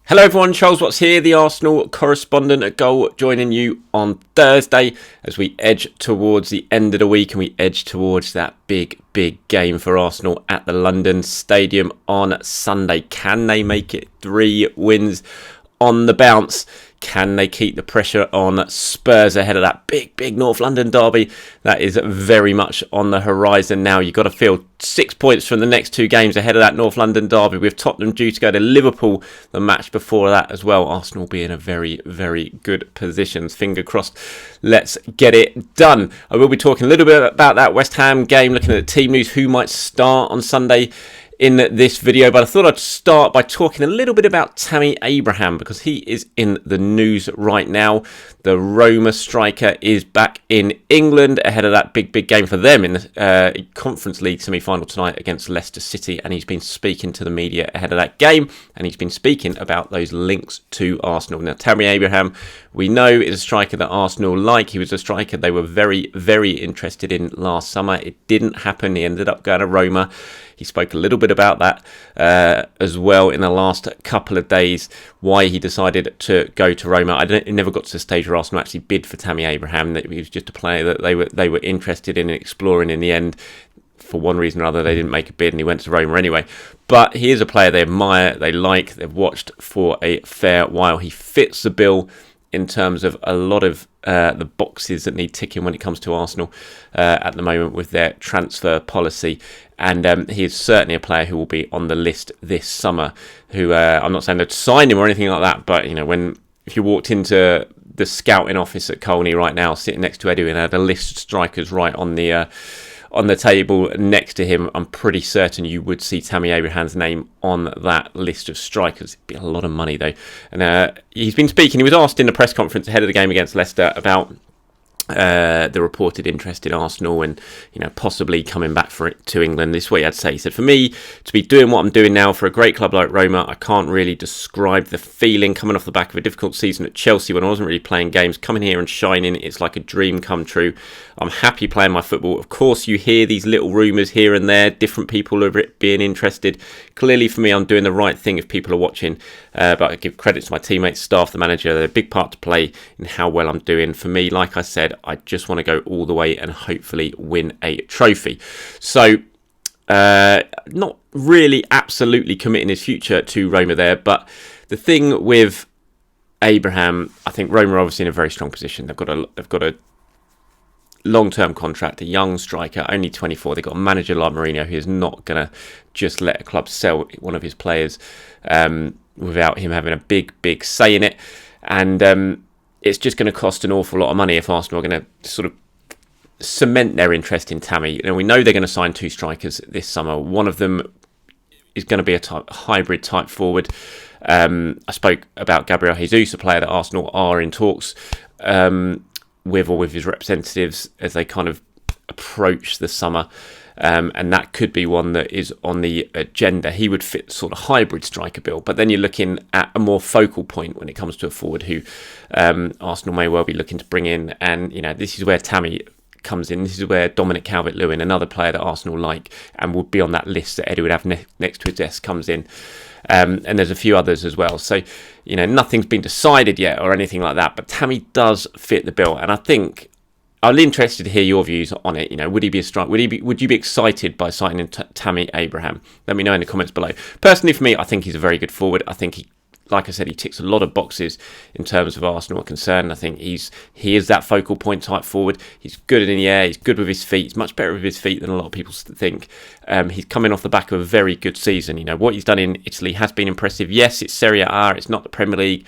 Hello everyone, Charles Watts here, the Arsenal correspondent at Goal, joining you on Thursday as we edge towards the end of the week and we edge towards that big game for Arsenal at the London Stadium on Sunday. Can they make it 3 wins on the bounce? Can they keep the pressure on Spurs ahead of that big North London derby? That is very much on the horizon now. You've got to feel 6 points from the next 2 games ahead of that North London derby, with Tottenham due to go to Liverpool the match before that as well. Arsenal will be in a very good positions. Finger crossed. Let's get it done. I will be talking a little bit about that West Ham game, looking at the team news, who might start on Sunday in this video, but I thought I'd start by talking a little bit about Tammy Abraham because he is in the news right now. The Roma striker is back in England ahead of that big game for them in the Conference League semi-final tonight against Leicester City, and he's been speaking to the media ahead of that game, and he's been speaking about those links to Arsenal. Now, Tammy Abraham, we know, is a striker that Arsenal like. He was a striker they were very interested in last summer. It didn't happen. He ended up going to Roma. He spoke a little bit about that as well in the last couple of days, why he decided to go to Roma. It never got to the stage where Arsenal actually bid for Tammy Abraham. He was just a player that they were interested in exploring. In the end, for one reason or other, they didn't make a bid and he went to Roma anyway. But he is a player they admire, they like, they've watched for a fair while. He fits the bill in terms of a lot of the boxes that need ticking when it comes to Arsenal at the moment with their transfer policy. And he is certainly a player who will be on the list this summer. Who I'm not saying they'd sign him or anything like that, but you know, if you walked into the scouting office at Colney right now, sitting next to Edu, and had a list of strikers right on the table next to him, I'm pretty certain you would see Tammy Abraham's name on that list of strikers. It'd be a lot of money though. And he's been speaking. He was asked in the press conference ahead of the game against Leicester about the reported interest in Arsenal and, you know, possibly coming back for it to England. This way, I'd say, he said, for me to be doing what I'm doing now for a great club like Roma, I can't really describe the feeling coming off the back of a difficult season at Chelsea when I wasn't really playing games. Coming here and shining, it's like a dream come true. I'm happy playing my football. Of course, you hear these little rumours here and there, different people are being interested. Clearly, for me, I'm doing the right thing if people are watching. But I give credit to my teammates, staff, the manager. They're a big part to play in how well I'm doing. For me, like I said, I just want to go all the way and hopefully win a trophy. So, not really absolutely committing his future to Roma there. But the thing with Abraham, I think Roma are obviously in a very strong position. They've got a long-term contract, a young striker, only 24. They've got a manager like Mourinho who is not going to just let a club sell one of his players without him having a big say in it. And it's just going to cost an awful lot of money if Arsenal are going to sort of cement their interest in Tammy. You know, we know they're going to sign 2 strikers this summer. One of them is going to be a hybrid type forward. I spoke about Gabriel Jesus, a player that Arsenal are in talks with his representatives as they kind of approach the summer. And that could be one that is on the agenda. He would fit sort of hybrid striker bill. But then you're looking at a more focal point when it comes to a forward who Arsenal may well be looking to bring in. And, you know, this is where Tammy comes in. This is where Dominic Calvert-Lewin, another player that Arsenal like and would be on that list that Edu would have next to his desk, comes in. And there's a few others as well. So, you know, nothing's been decided yet or anything like that. But Tammy does fit the bill. And I think I'm interested to hear your views on it. You know, would he be a strike? Would you be excited by signing Tammy Abraham? Let me know in the comments below. Personally, for me, I think he's a very good forward. I think like I said, he ticks a lot of boxes in terms of Arsenal are concerned. I think he is that focal point type forward. He's good in the air. He's good with his feet. He's much better with his feet than a lot of people think. He's coming off the back of a very good season. You know, what he's done in Italy has been impressive. Yes, it's Serie A. It's not the Premier League.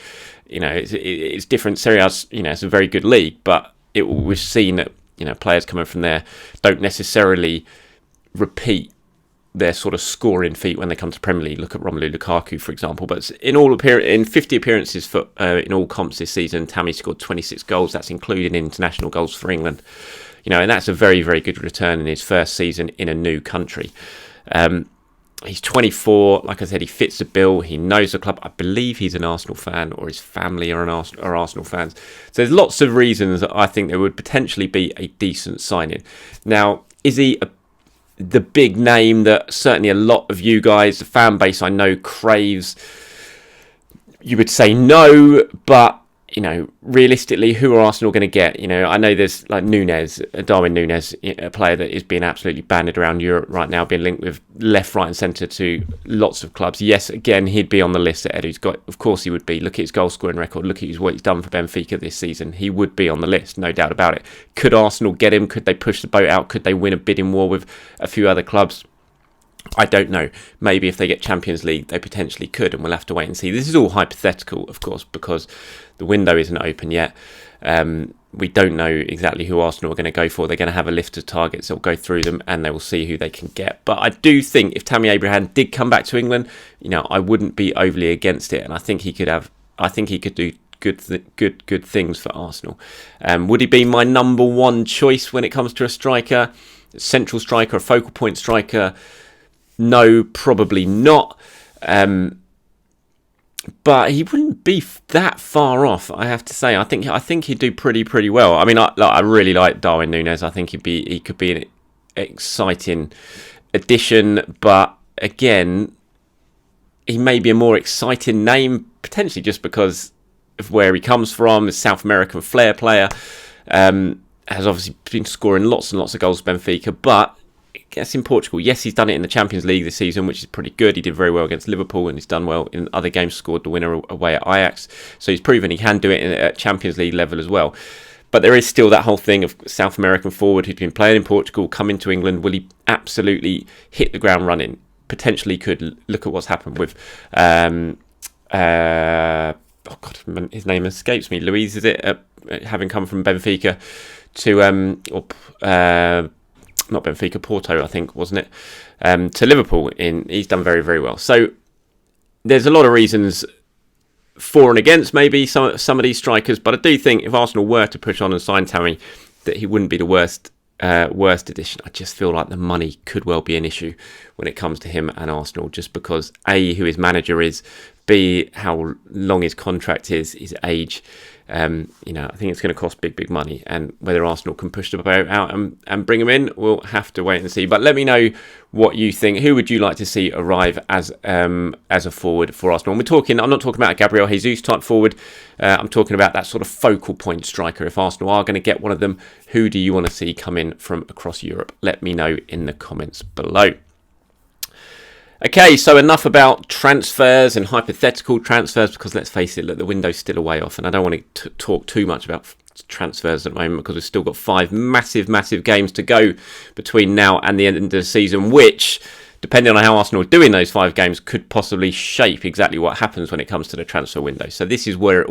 You know, it's different. Serie A's, you know, it's a very good league, but we've seen that, you know, players coming from there don't necessarily repeat their sort of scoring feat when they come to Premier League. Look at Romelu Lukaku, for example. But in 50 appearances for in all comps this season, Tammy scored 26 goals. That's including international goals for England. You know, and that's a very good return in his first season in a new country. He's 24. Like I said, he fits the bill. He knows the club. I believe he's an Arsenal fan, or his family are Arsenal fans. So there's lots of reasons that I think there would potentially be a decent signing. Now, is he the big name that certainly a lot of you guys, the fan base I know, craves? you would say no, but realistically, who are Arsenal going to get? I know there's like Nunez, Darwin Nunez, a player that is being absolutely banded around Europe right now, being linked with left, right and centre to lots of clubs. Yes, again, he'd be on the list that Edu's got. Of course he would be. Look at his goal scoring record. Look at what he's done for Benfica this season. He would be on the list, no doubt about it. Could Arsenal get him? Could they push the boat out? Could they win a bidding war with a few other clubs? I don't know. Maybe if they get Champions League, they potentially could, and we'll have to wait and see. This is all hypothetical, of course, because the window isn't open yet. We don't know exactly who Arsenal are going to go for. They're going to have a list of targets. They'll go through them and they will see who they can get. But I do think if Tammy Abraham did come back to England, I wouldn't be overly against it, and I think he could do good things for Arsenal. Would he be my number one choice when it comes to a striker, central striker, a focal point striker? No, probably not. But he wouldn't be that far off, I have to say. I think he'd do pretty well. I mean, I really like Darwin Nunez. I think he could be an exciting addition. But again, he may be a more exciting name, potentially just because of where he comes from. A South American flair player. Has obviously been scoring lots and lots of goals for Benfica, but yes, in Portugal. Yes, he's done it in the Champions League this season, which is pretty good. He did very well against Liverpool, and he's done well in other games, scored the winner away at Ajax. So he's proven he can do it at Champions League level as well. But there is still that whole thing of South American forward who's been playing in Portugal, come into England. Will he absolutely hit the ground running? Potentially could. Look at what's happened with... his name escapes me. Luis, is it? Having come from Benfica to... not Benfica, Porto, I think, wasn't it? To Liverpool. He's done very, very well. So there's a lot of reasons for and against maybe some of these strikers, but I do think if Arsenal were to push on and sign Tammy, that he wouldn't be the worst addition. I just feel like the money could well be an issue when it comes to him and Arsenal, just because A, who his manager is, B, how long his contract is, his age. I think it's going to cost big money, and whether Arsenal can push the boat out and bring him in, we'll have to wait and see. But let me know what you think. Who would you like to see arrive as a forward for Arsenal? And I'm not talking about a Gabriel Jesus type forward. I'm talking about that sort of focal point striker. If Arsenal are going to get one of them, who do you want to see come in from across Europe? Let me know in the comments below. Okay, so enough about transfers and hypothetical transfers, because let's face it, look, the window's still a way off, and I don't want to talk too much about transfers at the moment because we've still got 5 massive games to go between now and the end of the season, which, depending on how Arsenal do in those 5 games, could possibly shape exactly what happens when it comes to the transfer window. So this is what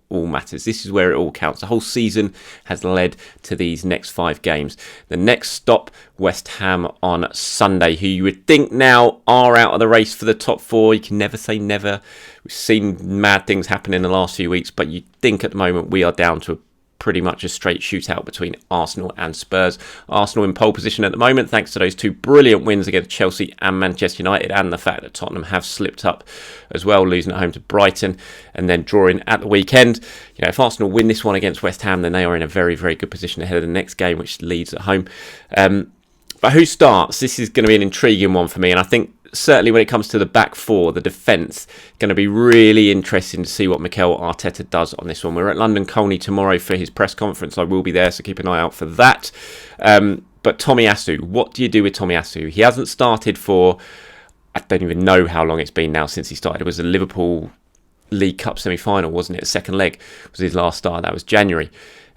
all matters. This is where it all counts. The whole season has led to these next 5 games. The next stop, West Ham on Sunday, who you would think now are out of the race for the top 4. You can never say never. We've seen mad things happen in the last few weeks, but you'd think at the moment we are down to pretty much a straight shootout between Arsenal and Spurs. Arsenal in pole position at the moment, thanks to those 2 brilliant wins against Chelsea and Manchester United, and the fact that Tottenham have slipped up as well, losing at home to Brighton and then drawing at the weekend. If Arsenal win this one against West Ham, then they are in a very, very good position ahead of the next game, which Leeds at home. But who starts? This is going to be an intriguing one for me, and I think certainly when it comes to the back 4, the defence, going to be really interesting to see what Mikel Arteta does on this one. We're at London Colney tomorrow for his press conference. I will be there, so keep an eye out for that. But Tomiyasu, what do you do with Tomiyasu? He hasn't started for, I don't even know how long it's been now since he started. It was a Liverpool League Cup semi-final, wasn't it? Second leg was his last start. That was January.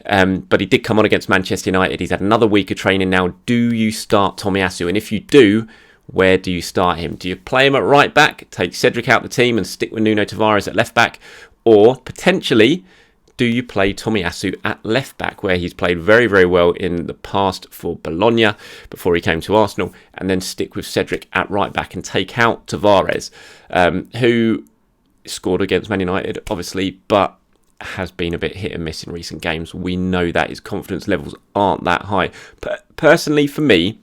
But he did come on against Manchester United. He's had another week of training now. Do you start Tomiyasu? And if you do, where do you start him? Do you play him at right back, take Cedric out the team and stick with Nuno Tavares at left back? Or potentially, do you play Tomiyasu at left back, where he's played very, very well in the past for Bologna before he came to Arsenal, and then stick with Cedric at right back and take out Tavares, who scored against Man United, obviously, but has been a bit hit and miss in recent games. We know that his confidence levels aren't that high. Personally, for me,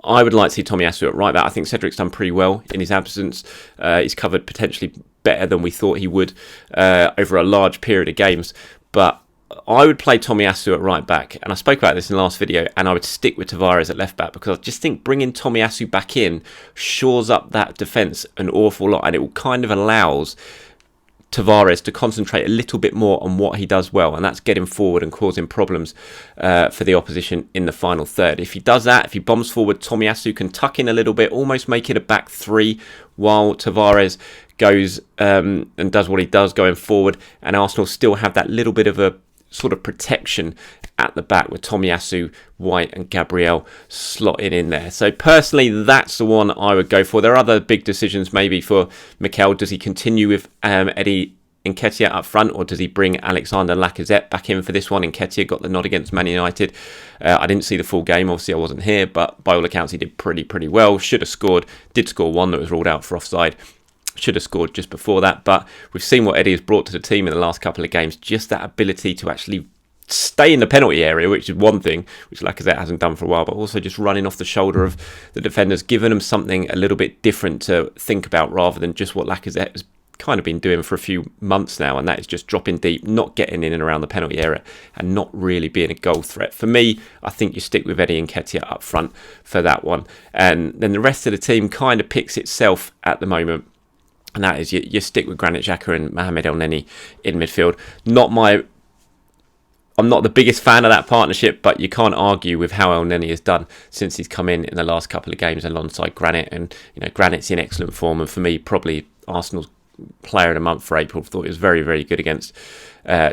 I would like to see Tomiyasu at right back. I think Cedric's done pretty well in his absence. He's covered potentially better than we thought he would over a large period of games. But I would play Tomiyasu at right back, and I spoke about this in the last video, and I would stick with Tavares at left back, because I just think bringing Tomiyasu back in shores up that defence an awful lot, and it will kind of allows Tavares to concentrate a little bit more on what he does well, and that's getting forward and causing problems for the opposition in the final third. If he does that, if he bombs forward, Tomiyasu can tuck in a little bit, almost make it a back three, while Tavares goes and does what he does going forward, and Arsenal still have that little bit of a sort of protection at the back with Tomiyasu, White and Gabriel slotted in there. So personally, that's the one I would go for. There are other big decisions maybe for Mikel. Does he continue with Eddie Nketiah up front, or does he bring Alexander Lacazette back in for this one? Nketiah got the nod against Man United. I didn't see the full game, obviously I wasn't here, but by all accounts he did pretty well. Should have scored, did score one that was ruled out for offside. Should have scored just before that, but we've seen what Eddie has brought to the team in the last couple of games. Just that ability to actually stay in the penalty area, which is one thing, which Lacazette hasn't done for a while, but also just running off the shoulder of the defenders, giving them something a little bit different to think about rather than just what Lacazette has kind of been doing for a few months now, and that is just dropping deep, not getting in and around the penalty area, and not really being a goal threat. For me, I think you stick with Eddie Nketiah up front for that one, and then the rest of the team kind of picks itself at the moment. And that is, you stick with Granit Xhaka and Mohamed Elneny in midfield. I'm not the biggest fan of that partnership, but you can't argue with how Elneny has done since he's come in the last couple of games alongside Granit. And Granit's in excellent form, and for me, probably Arsenal's player of the month for April. Thought he was very good against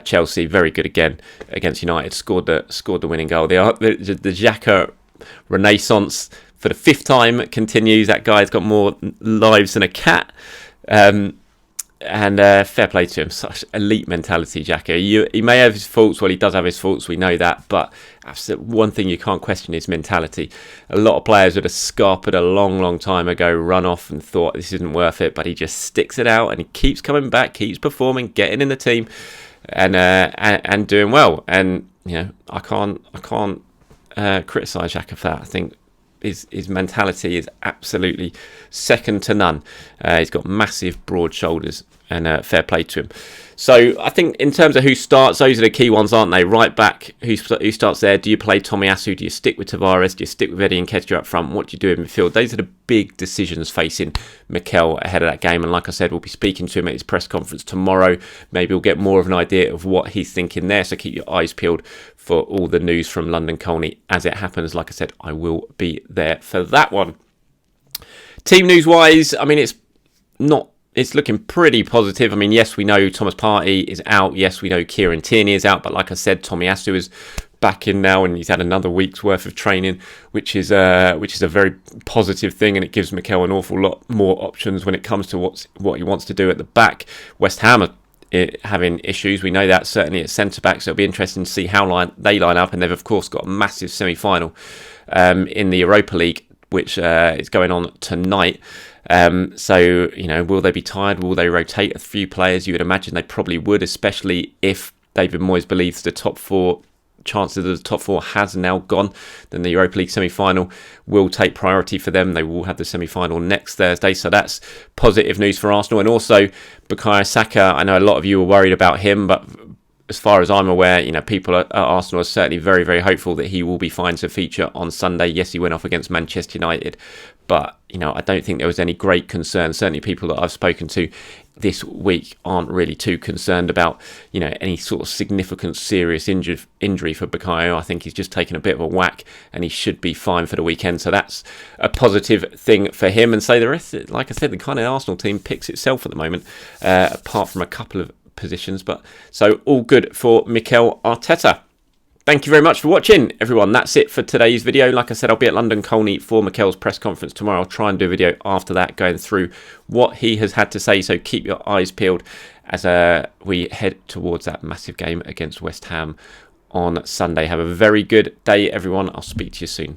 Chelsea, very good again against United. Scored the winning goal. The Xhaka renaissance for the fifth time continues. That guy's got more lives than a cat. And fair play to him. Such elite mentality, Xhaka. He may have his faults. Well, he does have his faults. We know that. But one thing you can't question is mentality. A lot of players would have scarpered a long time ago, run off and thought this isn't worth it. But he just sticks it out and he keeps coming back, keeps performing, getting in the team, and doing well. And I can't criticise Xhaka for that. I think his mentality is absolutely second to none. He's got massive, broad shoulders, and fair play to him. So I think in terms of who starts, those are the key ones, aren't they? Right back, who starts there? Do you play Tomiyasu? Do you stick with Tavares? Do you stick with Eddie Nketiah up front? What do you do in midfield? Those are the big decisions facing Mikel ahead of that game. And like I said, we'll be speaking to him at his press conference tomorrow. Maybe we'll get more of an idea of what he's thinking there. So keep your eyes peeled for all the news from London Colney as it happens. Like I said, I will be there for that one. Team news-wise, I mean, it's looking pretty positive. I mean, yes, we know Thomas Partey is out. Yes, we know Kieran Tierney is out. But like I said, Tomiyasu is back in now, and he's had another week's worth of training, which is a very positive thing, and it gives Mikel an awful lot more options when it comes to what he wants to do at the back. West Ham are having issues. We know that certainly at centre back. So it'll be interesting to see how they line up, and they've of course got a massive semi-final in the Europa League, which is going on tonight. So, will they be tired? Will they rotate a few players? You would imagine they probably would, especially if David Moyes believes the top four, chances of the top four has now gone. Then the Europa League semi-final will take priority for them. They will have the semi-final next Thursday. So that's positive news for Arsenal. And also, Bukayo Saka, I know a lot of you were worried about him, but as far as I'm aware, people at Arsenal are certainly very hopeful that he will be fine to feature on Sunday. Yes, he went off against Manchester United, but I don't think there was any great concern. Certainly people that I've spoken to this week aren't really too concerned about any sort of significant serious injury for Bukayo. I think he's just taken a bit of a whack and he should be fine for the weekend. So that's a positive thing for him. And so the rest, like I said, the kind of Arsenal team picks itself at the moment, apart from a couple of positions. But so all good for Mikel Arteta. Thank you very much for watching, everyone. That's it for today's video. Like I said, I'll be at London Colney for Mikel's press conference tomorrow. I'll try and do a video after that going through what he has had to say. So keep your eyes peeled as we head towards that massive game against West Ham on Sunday. Have a very good day, everyone. I'll speak to you soon.